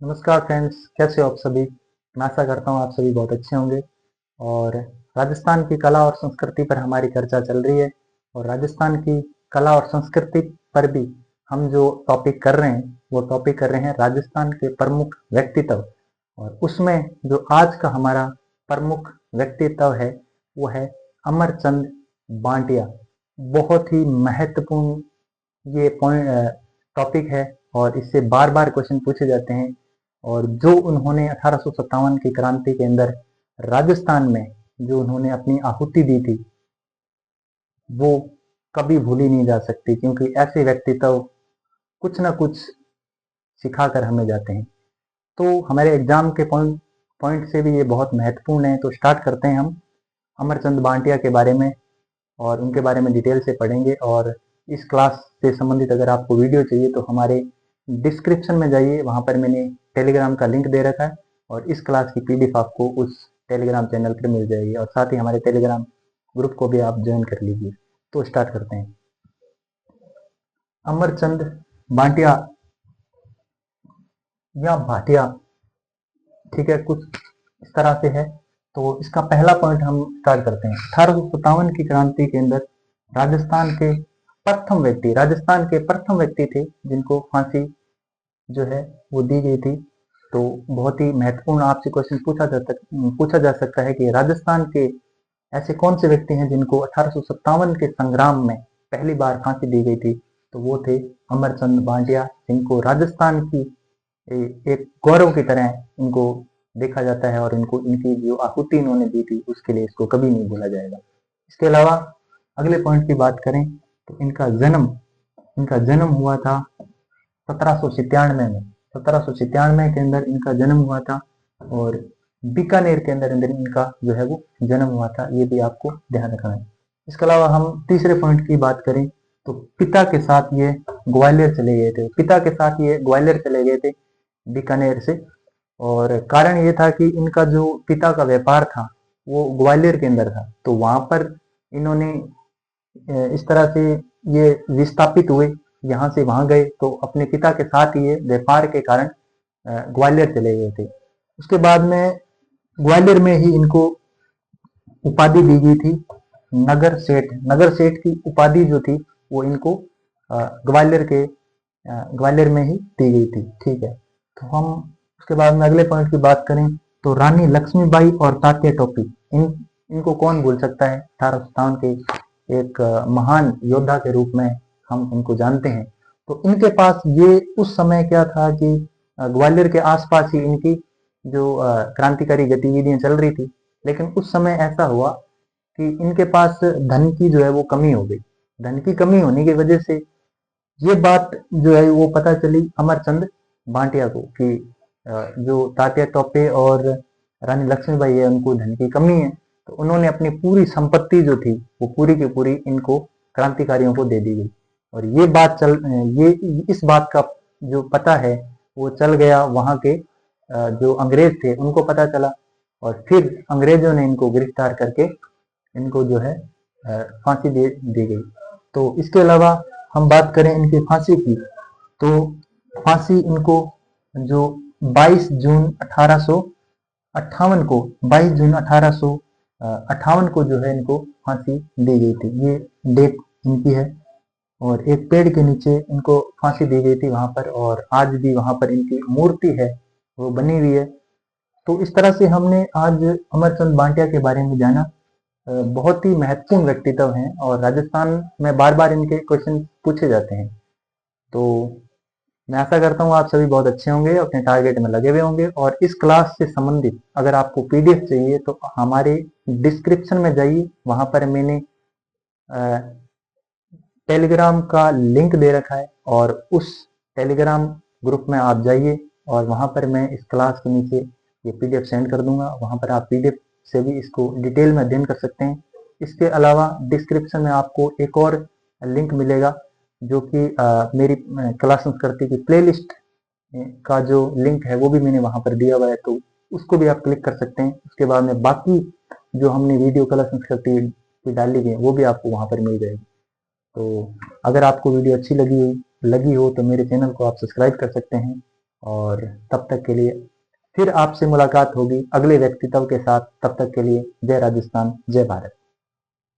नमस्कार फ्रेंड्स, कैसे हो आप सभी। मैं आशा करता हूँ आप सभी बहुत अच्छे होंगे। और राजस्थान की कला और संस्कृति पर हमारी चर्चा चल रही है। और राजस्थान की कला और संस्कृति पर भी हम जो टॉपिक कर रहे हैं वो टॉपिक कर रहे हैं राजस्थान के प्रमुख व्यक्तित्व। और उसमें जो आज का हमारा प्रमुख व्यक्तित्व है वो है अमरचंद बांटिया। बहुत ही महत्वपूर्ण ये पॉइंट टॉपिक है और इससे बार बार क्वेश्चन पूछे जाते हैं। और जो उन्होंने 1857 की क्रांति के अंदर राजस्थान में जो उन्होंने अपनी आहुति दी थी वो कभी भूली नहीं जा सकती, क्योंकि ऐसे व्यक्तित्व कुछ ना कुछ सिखा कर हमें जाते हैं। तो हमारे एग्जाम के पॉइंट से भी ये बहुत महत्वपूर्ण है। तो स्टार्ट करते हैं हम अमरचंद बांटिया के बारे में और उनके बारे में डिटेल से पढ़ेंगे। और इस क्लास से संबंधित अगर आपको वीडियो चाहिए तो हमारे डिस्क्रिप्शन में जाइए, वहाँ पर मैंने टेलीग्राम का लिंक दे रखा है और इस क्लास की पीडीएफ आपको उस टेलीग्राम चैनल पर मिल जाएगी। और साथ ही हमारे टेलीग्राम ग्रुप को भी आप ज्वाइन कर लीजिए। तो स्टार्ट करते हैं। अमरचंद बांटिया या भाटिया, ठीक है, कुछ इस तरह से है। तो इसका पहला पॉइंट हम स्टार्ट करते हैं। 1857 की क्रांति के अंदर राजस्थान के प्रथम व्यक्ति थे जिनको फांसी जो है वो दी गई थी। तो बहुत ही महत्वपूर्ण आपसे क्वेश्चन पूछा जा सकता है कि राजस्थान के ऐसे कौन से व्यक्ति हैं जिनको 1857 के संग्राम में पहली बार फांसी दी गई थी। तो वो थे अमरचंद बांटिया, जिनको राजस्थान की एक गौरव की तरह इनको देखा जाता है और इनको इनकी जो आहुति इन्होंने दी थी उसके लिए इसको कभी नहीं भूला जाएगा। इसके अलावा अगले पॉइंट की बात करें तो इनका जन्म हुआ था 1797 में। 1797 के अंदर इनका जन्म हुआ था और बीकानेर के अंदर अंदर इनका जो है वो जन्म हुआ था। ये भी आपको ध्यान रखना है। इसके अलावा हम तीसरे पॉइंट की बात करें तो पिता के साथ ये ग्वालियर चले गए थे। बीकानेर से। और कारण ये था कि इनका जो पिता का व्यापार था वो ग्वालियर के अंदर था। तो वहां पर इन्होंने इस तरह से ये विस्थापित हुए, यहाँ से वहां गए तो अपने पिता के साथ ही ये व्यापार के कारण ग्वालियर चले गए थे। उसके बाद में ग्वालियर में ही इनको उपाधि दी गई थी नगर सेठ की उपाधि जो थी वो इनको ग्वालियर में ही दी गई थी। ठीक है। तो हम उसके बाद में अगले पॉइंट की बात करें तो रानी लक्ष्मीबाई और तात्या टोपी, इनको कौन भूल सकता है। 1857 के एक महान योद्धा के रूप में हम इनको जानते हैं। तो इनके पास ये उस समय क्या था कि ग्वालियर के आसपास ही इनकी जो क्रांतिकारी गतिविधियां चल रही थी। लेकिन उस समय ऐसा हुआ कि इनके पास धन की जो है वो कमी हो गई। धन की कमी होने की वजह से ये बात जो है वो पता चली अमरचंद भाटिया को कि जो तात्या टोपे और रानी लक्ष्मीबाई है उनको धन की कमी है। तो उन्होंने अपनी पूरी संपत्ति जो थी वो पूरी की पूरी इनको क्रांतिकारियों को दे दी गई। और ये इस बात का जो पता है वो चल गया वहां के जो अंग्रेज थे उनको पता चला। और फिर अंग्रेजों ने इनको गिरफ्तार करके इनको जो है फांसी दे दी गई। तो इसके अलावा हम बात करें इनकी फांसी की तो फांसी इनको जो 22 जून 1858 को 22 जून 1858 को जो है इनको फांसी दी गई थी। ये डेट इनकी है। और एक पेड़ के नीचे इनको फांसी दी गई थी वहां पर, और आज भी वहां पर इनकी मूर्ति है वो बनी हुई है। तो इस तरह से हमने आज अमरचंद बांटिया के बारे में जाना। बहुत ही महत्वपूर्ण व्यक्तित्व हैं और राजस्थान में बार बार इनके क्वेश्चन पूछे जाते हैं। तो मैं आशा करता हूँ आप सभी बहुत अच्छे होंगे, अपने टारगेट में लगे हुए होंगे। और इस क्लास से संबंधित अगर आपको पीडीएफ चाहिए तो हमारे डिस्क्रिप्शन में जाइए, वहां पर मैंने टेलीग्राम का लिंक दे रखा है और उस टेलीग्राम ग्रुप में आप जाइए और वहां पर मैं इस क्लास के नीचे ये पीडीएफ सेंड कर दूंगा। वहां पर आप पीडीएफ से भी इसको डिटेल में अध्ययन कर सकते हैं। इसके अलावा डिस्क्रिप्शन में आपको एक और लिंक मिलेगा जो कि मेरी कला संस्कृति की प्लेलिस्ट का जो लिंक है वो भी मैंने वहां पर दिया हुआ है, तो उसको भी आप क्लिक कर सकते हैं। उसके बाद में बाकी जो हमने वीडियो कला संस्कृति की डाली गई वो भी आपको वहां पर मिल जाएगी। तो अगर आपको वीडियो अच्छी लगी हो तो मेरे चैनल को आप सब्सक्राइब कर सकते हैं और तब तक के लिए फिर आपसे मुलाकात होगी अगले व्यक्तित्व के साथ। तब तक के लिए जय राजस्थान, जय भारत।